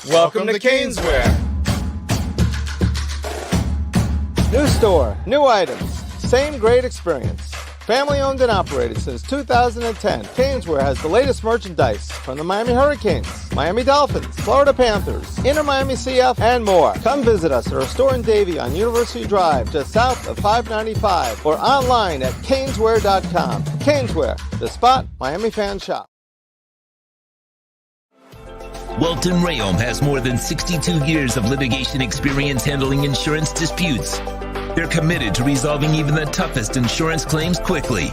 Welcome to Caneswear. New store, new items, same great experience. Family owned and operated since 2010, Caneswear has the latest merchandise from the Miami Hurricanes, Miami Dolphins, Florida Panthers, Inter Miami CF, and more. Come visit us at our store in Davie on University Drive, just south of 595, or online at caneswear.com. Caneswear, the spot Miami fans shop. Welton Rayom has more than 62 years of litigation experience handling insurance disputes. They're committed to resolving even the toughest insurance claims quickly.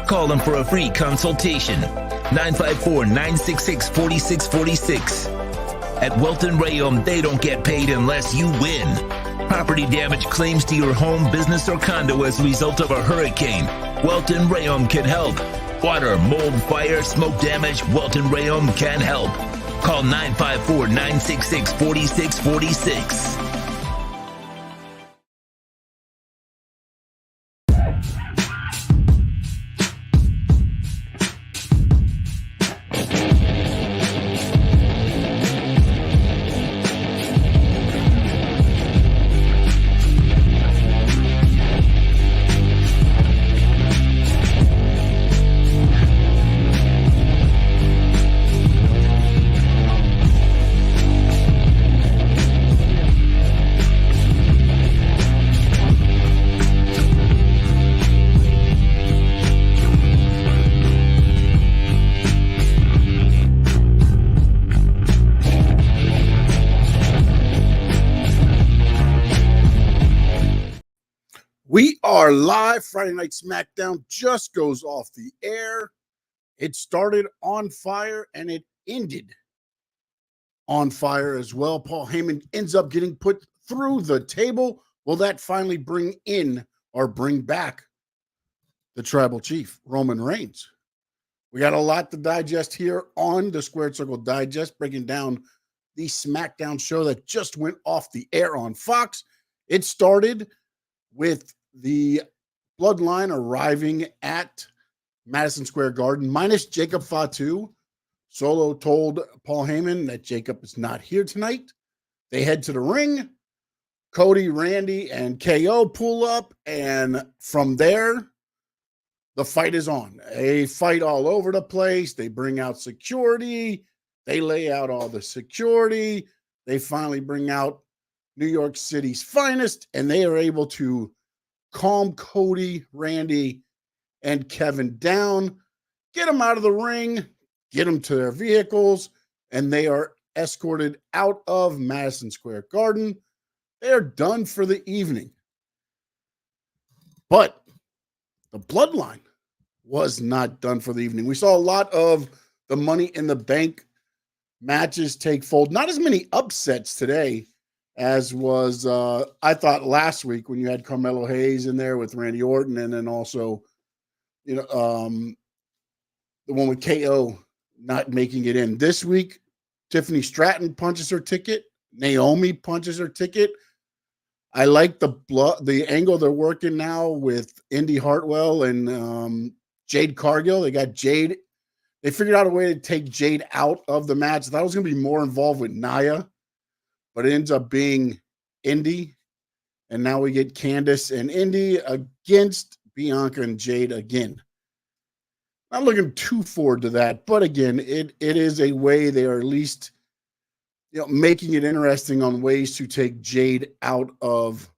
Call them for a free consultation. 954-966-4646. At Welton Rayom, they don't get paid unless you win. Property damage claims to your home, business, or condo as a result of a hurricane. Welton Rayom can help. Water, mold, fire, smoke damage, Welton Rayom can help. Call 954-966-4646. We are live. Friday Night Smackdown just goes off the air. It started on fire and it ended on fire as well. Paul Heyman ends up getting put through the table. Will that finally bring in or bring back the tribal chief, Roman Reigns? We got a lot to digest here on the Squared Circle Digest, breaking down the Smackdown show that just went off the air on Fox. It started with the Bloodline arriving at Madison Square Garden, minus Jacob Fatu. Solo told Paul Heyman that Jacob is not here tonight. They head to the ring. Cody, Randy, and KO pull up, and from there, the fight is on. A fight all over the place. They bring out security. They lay out all the security. They finally bring out New York City's finest, and they are able to calm Cody, Randy, and Kevin down, get them out of the ring, get them to their vehicles, and they are escorted out of Madison Square Garden. They are done for the evening. But the Bloodline was not done for the evening. We saw a lot of the Money in the Bank matches take fold. Not as many upsets today as was, I thought, last week when you had Carmelo Hayes in there with Randy Orton, and then also, the one with KO not making it in. This week, Tiffany punches her ticket. Naomi punches her ticket. I like the angle they're working now with Indy Hartwell and Jade Cargill. They got Jade. They figured out a way to take Jade out of the match. I thought it was going to be more involved with Nia, but it ends up being Indy. And now we get Candice and Indy against Bianca and Jade again. Not looking too forward to that, but again, it is a way they are at least making it interesting on ways to take Jade out of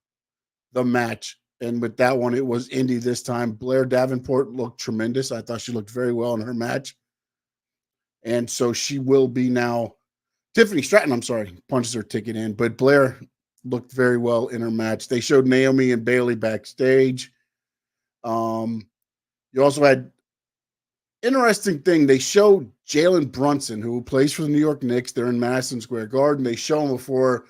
the match. And with that one, it was Indy this time. Blair Davenport looked tremendous. I thought she looked very well in her match. And so she will be now. Tiffany Stratton, punches her ticket in, but Blair looked very well in her match. They showed Naomi and Bayley backstage. You also had interesting thing. They showed Jalen Brunson, who plays for the New York Knicks. They're in Madison Square Garden. They show him before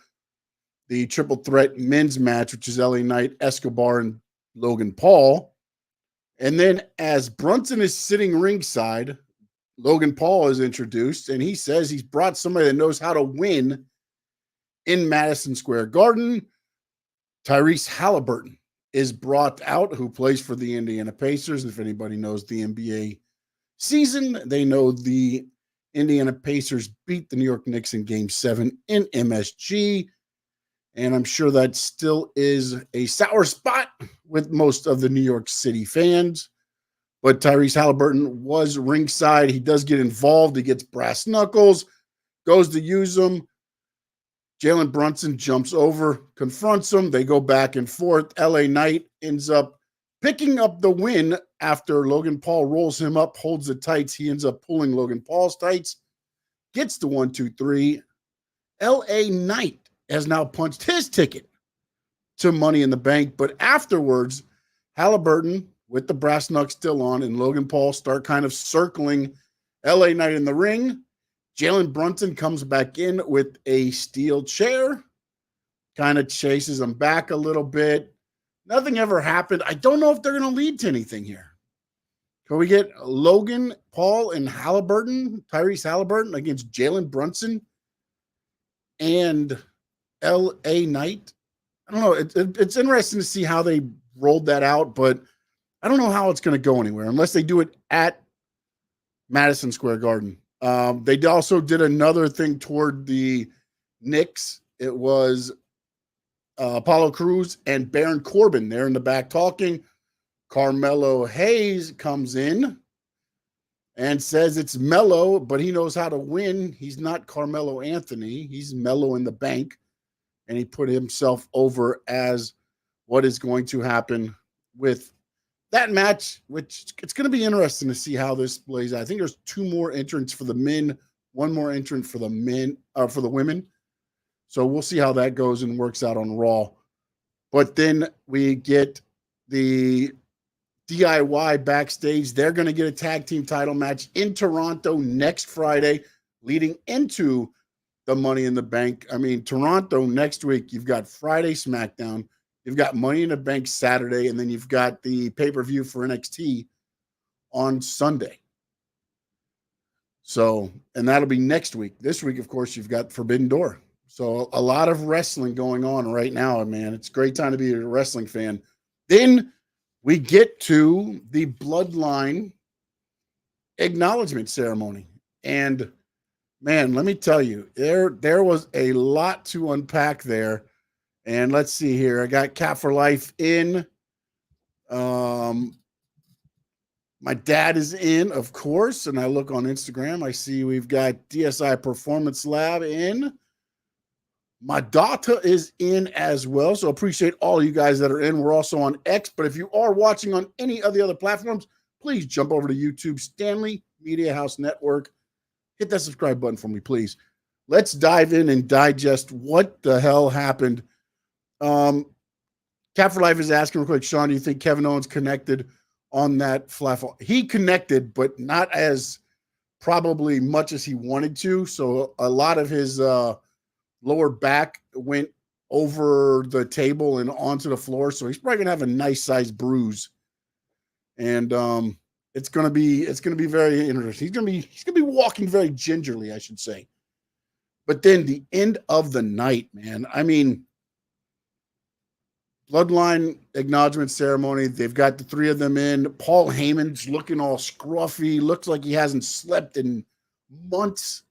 the triple threat men's match, which is LA Knight, Escobar, and Logan Paul. And then as Brunson is sitting ringside, Logan Paul is introduced, and he says he's brought somebody that knows how to win in Madison Square Garden. Tyrese Halliburton is brought out, who plays for the Indiana Pacers. If anybody knows the NBA season, they know the Indiana Pacers beat the New York Knicks in Game 7 in MSG. And I'm sure that still is a sour spot with most of the New York City fans. But Tyrese Halliburton was ringside. He does get involved. He gets brass knuckles, goes to use them. Jalen Brunson jumps over, confronts him. They go back and forth. LA Knight ends up picking up the win after Logan Paul rolls him up, holds the tights. He ends up pulling Logan Paul's tights, gets the 1, 2, 3. LA Knight has now punched his ticket to Money in the Bank. But afterwards, Halliburton, with the brass knuck still on, and Logan Paul start kind of circling LA Knight in the ring. Jalen Brunson comes back in with a steel chair, kind of chases him back a little bit. Nothing ever happened. I don't know if they're going to lead to anything here. Can we get Logan Paul and Halliburton, Tyrese Halliburton against Jalen Brunson and LA Knight? I don't know. It's interesting to see how they rolled that out, but I don't know how it's going to go anywhere unless they do it at Madison Square Garden. They also did another thing toward the Knicks. It was Apollo Crews and Baron Corbin there in the back talking. Carmelo Hayes comes in and says it's Melo, but he knows how to win. He's not Carmelo Anthony. He's Melo in the Bank. And he put himself over as what is going to happen with that match, which it's going to be interesting to see how this plays out. I think there's 2 more entrants for the men, 1 more entrant for the men, for the women. So we'll see how that goes and works out on Raw. But then we get the DIY backstage. They're going to get a tag team title match in Toronto next Friday, leading into the Money in the Bank. I mean, Toronto next week, you've got Friday SmackDown. You've got Money in the Bank Saturday, and then you've got the pay-per-view for NXT on Sunday. So, and that'll be next week. This week, of course, you've got Forbidden Door. So a lot of wrestling going on right now, man. It's a great time to be a wrestling fan. Then we get to the Bloodline acknowledgement ceremony. And man, let me tell you, there was a lot to unpack there. And let's see here. I got Cat for Life in. My dad is in, of course. And I look on Instagram. I see we've got DSI Performance Lab in. My daughter is in as well. So appreciate all you guys that are in. We're also on X. But if you are watching on any of the other platforms, please jump over to YouTube, Stanley Media House Network. Hit that subscribe button for me, please. Let's dive in and digest what the hell happened. Cat for Life is asking real quick, Sean, do you think Kevin Owens connected on that flat fall? He connected, but not as probably much as he wanted to. So a lot of his lower back went over the table and onto the floor. So he's probably going to have a nice sized bruise. And it's going to be very interesting. He's going to be walking very gingerly, I should say. But then the end of the night, man. I mean, Bloodline acknowledgement ceremony. They've got the 3 of them in. Paul Heyman's looking all scruffy. Looks like he hasn't slept in months.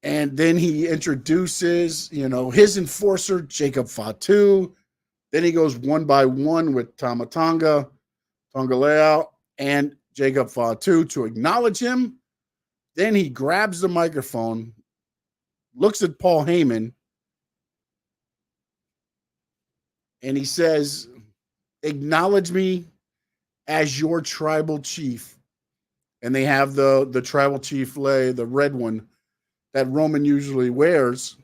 And then he introduces, his enforcer, Jacob Fatu. Then he goes 1 by 1 with Tama Tonga Leao, and Jacob Fatu to acknowledge him. Then he grabs the microphone, looks at Paul Heyman, and he says, acknowledge me as your tribal chief. And they have the tribal chief lei, the red one that Roman usually wears.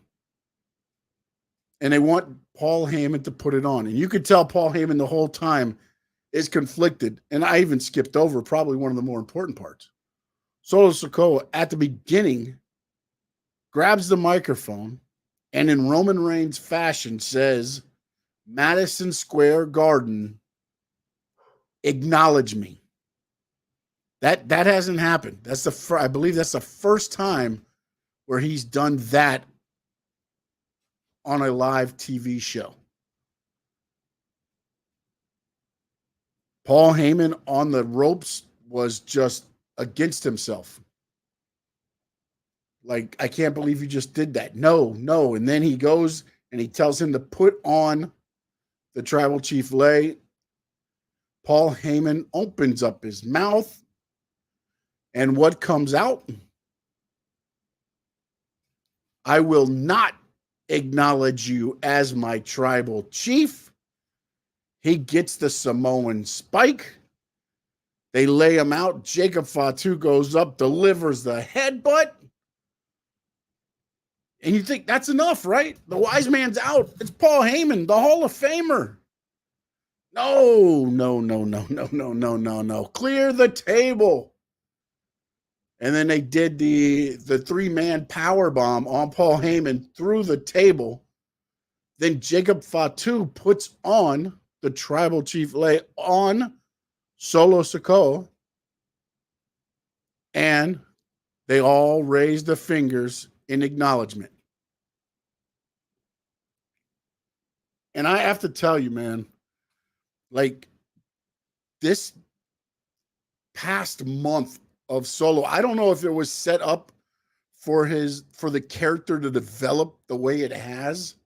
And they want Paul Heyman to put it on. And you could tell Paul Heyman the whole time is conflicted. And I even skipped over probably one of the more important parts. Solo Sikoa at the beginning grabs the microphone and in Roman Reigns fashion says, Madison Square Garden, acknowledge me. That hasn't happened. I believe that's the first time where he's done that on a live TV show. Paul Heyman on the ropes was just against himself. Like, I can't believe you just did that. No, no. And then he goes and he tells him to put on the tribal chief lay. Paul Heyman opens up his mouth. And what comes out? I will not acknowledge you as my tribal chief. He gets the Samoan spike. They lay him out. Jacob Fatu goes up, delivers the headbutt. And you think that's enough, right? The wise man's out. It's Paul Heyman, the Hall of Famer. No, no, no, no, no, no, no, no, no. Clear the table. And then they did the three-man power bomb on Paul Heyman through the table. Then Jacob Fatu puts on the tribal chief lay on Solo Sikoa. And they all raise the fingers in acknowledgement. And I have to tell you, man, like this past month of Solo, I don't know if it was set up for the character to develop the way it has,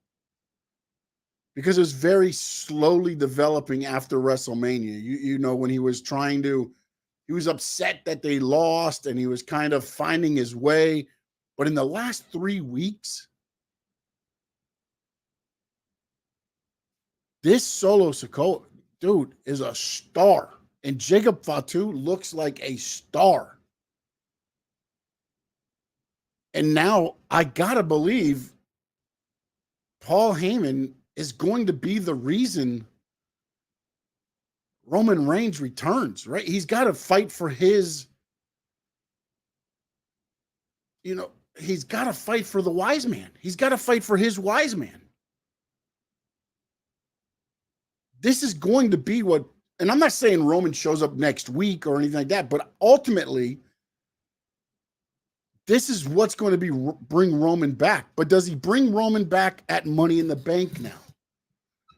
because it was very slowly developing after WrestleMania. You know, when he was upset that they lost and he was kind of finding his way. But in the last 3 weeks, this Solo Sikoa, dude, is a star. And Jacob Fatu looks like a star. And now I got to believe Paul Heyman is going to be the reason Roman Reigns returns, right? He's got to fight for his, he's got to fight for the wise man. He's got to fight for his wise man. This is going to be what, and I'm not saying Roman shows up next week or anything like that, but ultimately, this is what's going to bring Roman back. But does he bring Roman back at Money in the Bank now?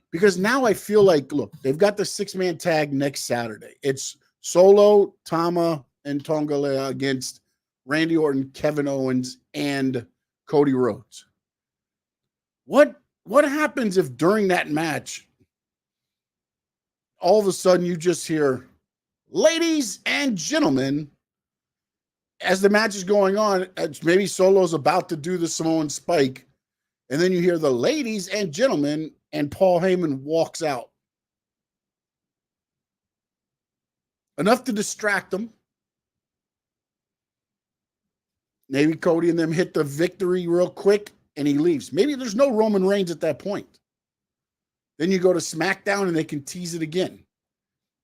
Because now I feel like, look, they've got the 6-man tag next Saturday. It's Solo, Tama, and Tonga against Randy Orton, Kevin Owens, and Cody Rhodes. What happens if during that match, all of a sudden you just hear, ladies and gentlemen, as the match is going on, maybe Solo's about to do the Samoan spike, and then you hear the ladies and gentlemen, and Paul Heyman walks out. Enough to distract them. Maybe Cody and them hit the victory real quick, and he leaves. Maybe there's no Roman Reigns at that point. Then you go to Smackdown and they can tease it again.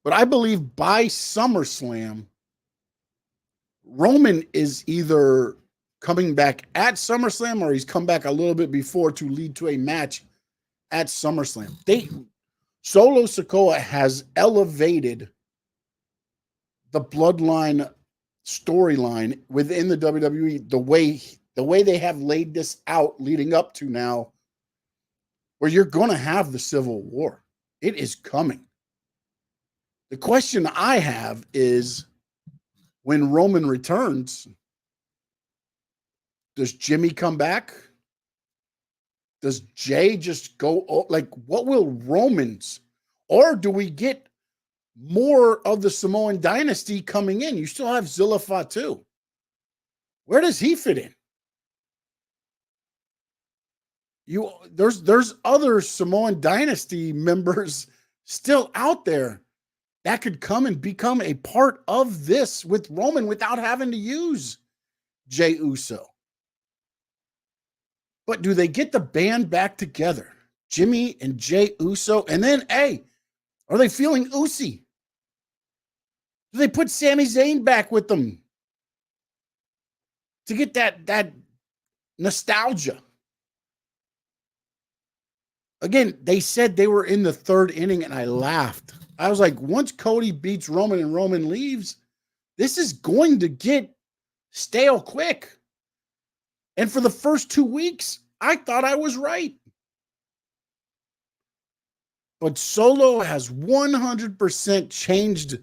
But I believe by SummerSlam, Roman is either coming back at SummerSlam or he's come back a little bit before to lead to a match at SummerSlam. Solo Sikoa has elevated the bloodline storyline within the WWE the way they have laid this out leading up to now, where you're going to have the Civil War. It is coming. The question I have is, when Roman returns, does Jimmy come back? Does Jay just go, like, what will Romans, or do we get more of the Samoan dynasty coming in? You still have Zilla Fatu. Where does he fit in? There's other Samoan dynasty members still out there that could come and become a part of this with Roman without having to use Jey Uso. But do they get the band back together? Jimmy and Jey Uso. And then, hey, are they feeling Usi? Do they put Sami Zayn back with them to get that nostalgia? Again, they said they were in the third inning, and I laughed. I was like, once Cody beats Roman and Roman leaves, this is going to get stale quick. And for the first 2 weeks, I thought I was right. But Solo has 100% changed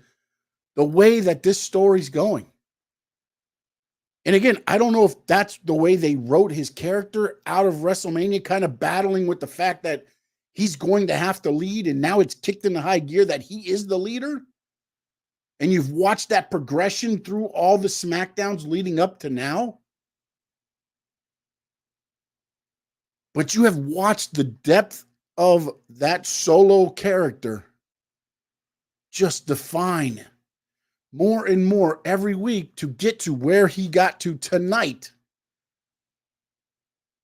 the way that this story's going. And again, I don't know if that's the way they wrote his character out of WrestleMania, kind of battling with the fact that he's going to have to lead, and now it's kicked into high gear that he is the leader. And you've watched that progression through all the SmackDowns leading up to now. But you have watched the depth of that solo character just define more and more every week to get to where he got to tonight.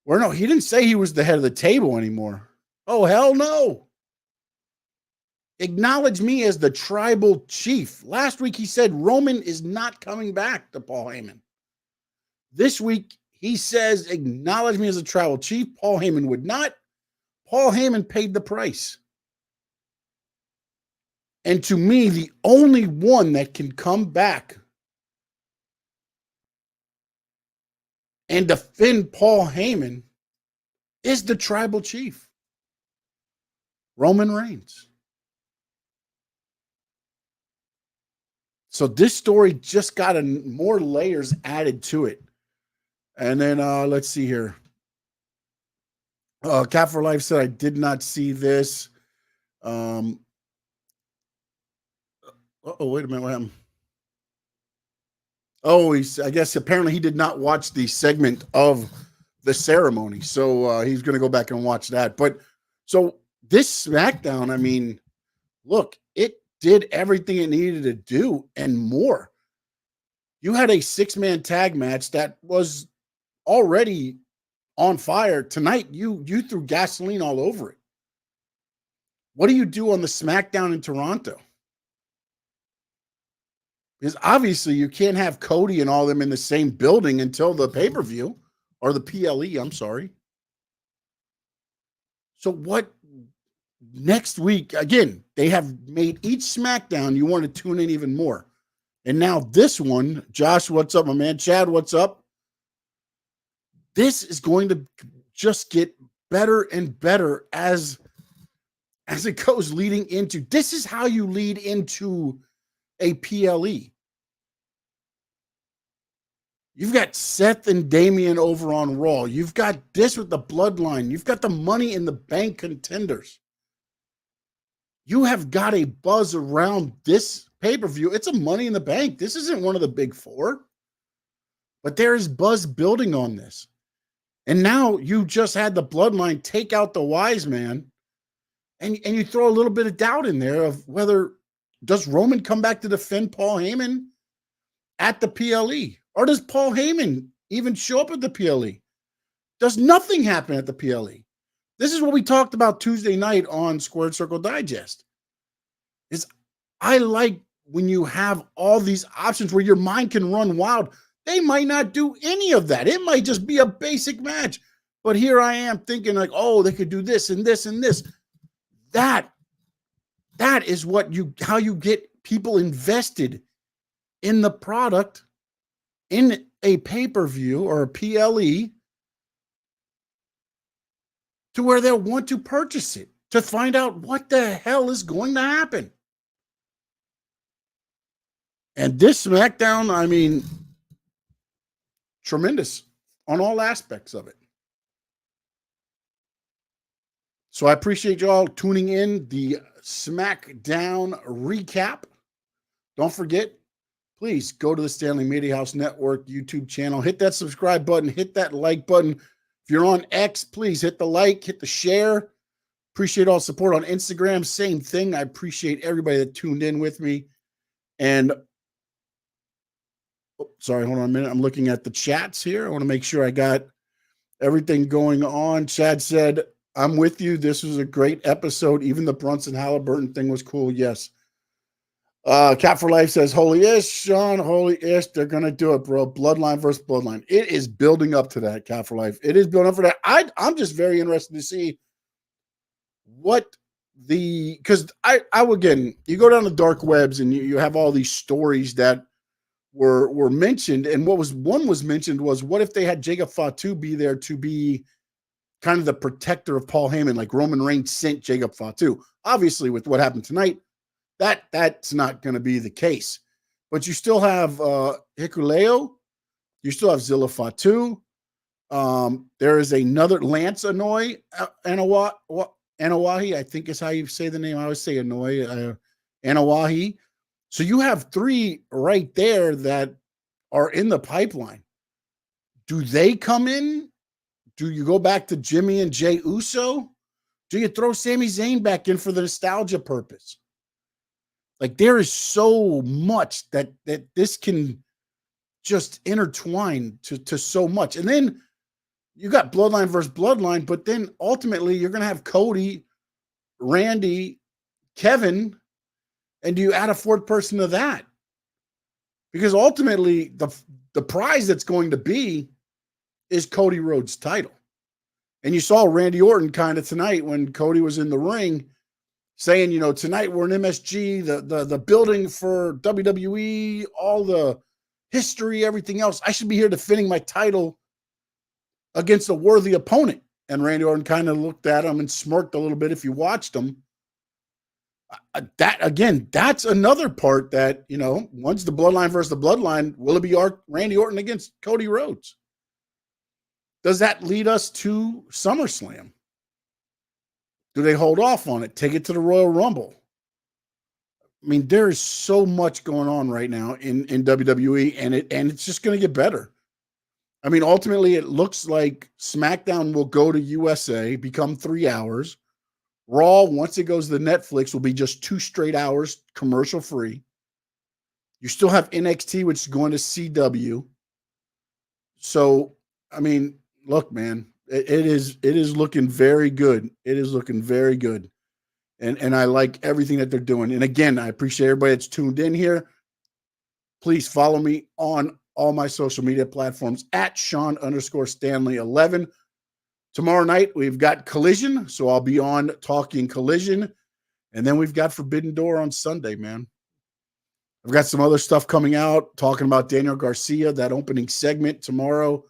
Where no, he didn't say he was the head of the table anymore. Oh, hell no. Acknowledge me as the tribal chief. Last week he said Roman is not coming back to Paul Heyman. This week he says, acknowledge me as a tribal chief. Paul Heyman would not. Paul Heyman paid the price. And to me, the only one that can come back and defend Paul Heyman is the tribal chief, Roman Reigns. So this story just got more layers added to it. And then let's see here. Cat for Life said, I did not see this. Wait a minute. What happened? Oh, I guess apparently he did not watch the segment of the ceremony. So he's going to go back and watch that. But so this SmackDown, I mean, look, it did everything it needed to do and more. You had a 6-man tag match that was already on fire. Tonight, you threw gasoline all over it. What do you do on the SmackDown in Toronto? Because obviously you can't have Cody and all of them in the same building until the pay-per-view or the PLE, I'm sorry. So what next week, again, they have made each SmackDown, you want to tune in even more. And now this one, Josh, what's up, my man? Chad, what's up? This is going to just get better and better as it goes leading into. This is how you lead into a PLE. You've got Seth and Damian over on Raw. You've got this with the Bloodline. You've got the Money in the Bank contenders. You have got a buzz around this pay-per-view. It's a Money in the Bank. This isn't one of the big four. But there is buzz building on this. And now you just had the Bloodline take out the Wise Man. And you throw a little bit of doubt in there of whether does Roman come back to defend Paul Heyman at the PLE? Or does Paul Heyman even show up at the PLE? Does nothing happen at the PLE? This is what we talked about Tuesday night on Squared Circle Digest. Is I like when you have all these options where your mind can run wild. They might not do any of that. It might just be a basic match. But here I am thinking like, oh, they could do this and this and this. That is how you get people invested in the product in a pay-per-view or a PLE to where they'll want to purchase it to find out what the hell is going to happen. And this SmackDown, I mean, tremendous on all aspects of it. So I appreciate y'all tuning in. The Smackdown recap. Don't forget, please go to the Stanley Media House Network YouTube channel. Hit that subscribe button. Hit that like button. If you're on X, please hit the like, hit the share. Appreciate all support on Instagram. Same thing. I appreciate everybody that tuned in with me. And sorry, hold on a minute. I'm looking at the chats here. I want to make sure I got everything going on. Chad said, I'm with you. This was a great episode. Even the Brunson Halliburton thing was cool. Yes. Cat for Life says, holy ish, Sean, holy ish. They're going to do it, bro. Bloodline versus Bloodline. It is building up to that, Cat for Life. It is building up for that. I'm just very interested to see because again, you go down the dark webs and you have all these stories that were mentioned. And one was mentioned was, what if they had Jacob Fatu be there to be kind of the protector of Paul Heyman, like Roman Reigns sent Jacob Fatu. Obviously, with what happened tonight, that's not going to be the case. But you still have Hikuleo. You still have Zilla Fatu. There is another Lance Anoy Anawahi, I think is how you say the name. I always say Anoy Anawahi. So you have 3 right there that are in the pipeline. Do they come in? Do you go back to Jimmy and Jey Uso? Do you throw Sami Zayn back in for the nostalgia purpose? Like, there is so much that this can just intertwine to so much. And then you got Bloodline versus Bloodline, but then ultimately you're going to have Cody, Randy, Kevin, and do you add a 4th person to that? Because ultimately the prize that's going to be is Cody Rhodes' title. And you saw Randy Orton kind of tonight when Cody was in the ring saying, you know, tonight we're in MSG, the building for WWE, all the history, everything else. I should be here defending my title against a worthy opponent. And Randy Orton kind of looked at him and smirked a little bit if you watched him. That, again, that's another part that, you know, once the Bloodline versus the Bloodline, will it be Randy Orton against Cody Rhodes? Does that lead us to SummerSlam? Do they hold off on it? Take it to the Royal Rumble? I mean, there is so much going on right now in WWE, and it's just going to get better. I mean, ultimately, it looks like SmackDown will go to USA, become 3 hours. Raw, once it goes to Netflix, will be just 2 straight hours, commercial free. You still have NXT, which is going to CW. So, I mean, look, man, it is looking very good. It is looking very good. And I like everything that they're doing. And again, I appreciate everybody that's tuned in here. Please follow me on all my social media platforms at Sean_Stanley11. Tomorrow night, we've got Collision, so I'll be on talking Collision. And then we've got Forbidden Door on Sunday, man. I've got some other stuff coming out, talking about Daniel Garcia, that opening segment tomorrow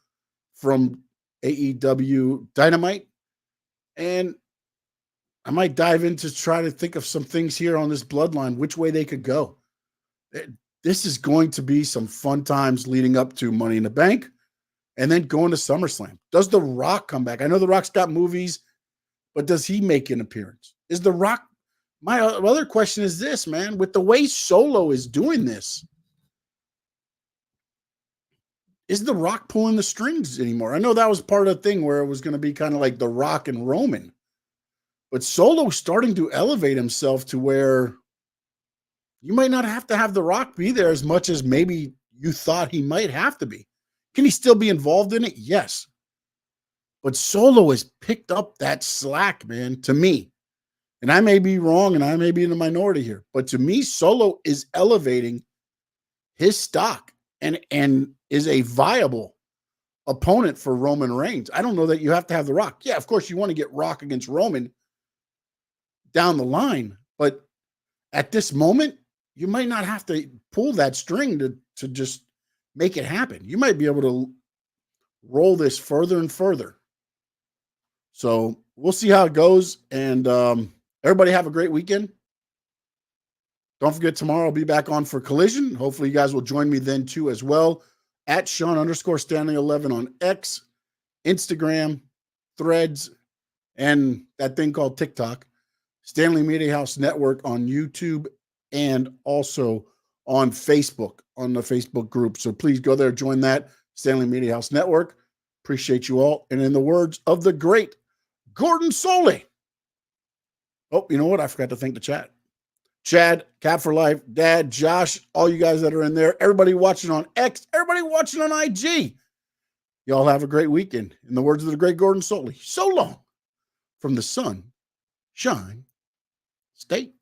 from AEW Dynamite. And I might dive into try to think of some things here on this Bloodline, which way they could go. This is going to be some fun times leading up to Money in the Bank. And then going to SummerSlam. Does The Rock come back? I know The Rock's got movies, but does he make an appearance? Is The Rock... My other question is this, man. With the way Solo is doing this, is The Rock pulling the strings anymore? I know that was part of the thing where it was going to be kind of like The Rock and Roman. But Solo's starting to elevate himself to where you might not have to have The Rock be there as much as maybe you thought he might have to be. Can he still be involved in it? Yes. But Solo has picked up that slack, man, to me. And I may be wrong and I may be in the minority here. But to me, Solo is elevating his stock and is a viable opponent for Roman Reigns. I don't know that you have to have The Rock. Yeah, of course, you want to get Rock against Roman down the line. But at this moment, you might not have to pull that string to just make it happen. You might be able to roll this further and further. So we'll see how it goes. And everybody have a great weekend. Don't forget, tomorrow I'll be back on for Collision. Hopefully you guys will join me then too as well. At Sean_Stanley11 on X, Instagram, Threads, and that thing called TikTok. Stanley Media House Network on YouTube and also on Facebook, on the Facebook group. So please go there, join that, Stanley Media House Network. Appreciate you all. And in the words of the great Gordon Soley. Oh, you know what? I forgot to thank the chat. Chad, Cap for Life, Dad, Josh, all you guys that are in there, everybody watching on X, everybody watching on IG. Y'all have a great weekend. In the words of the great Gordon Soley, so long from the sun, shine, state.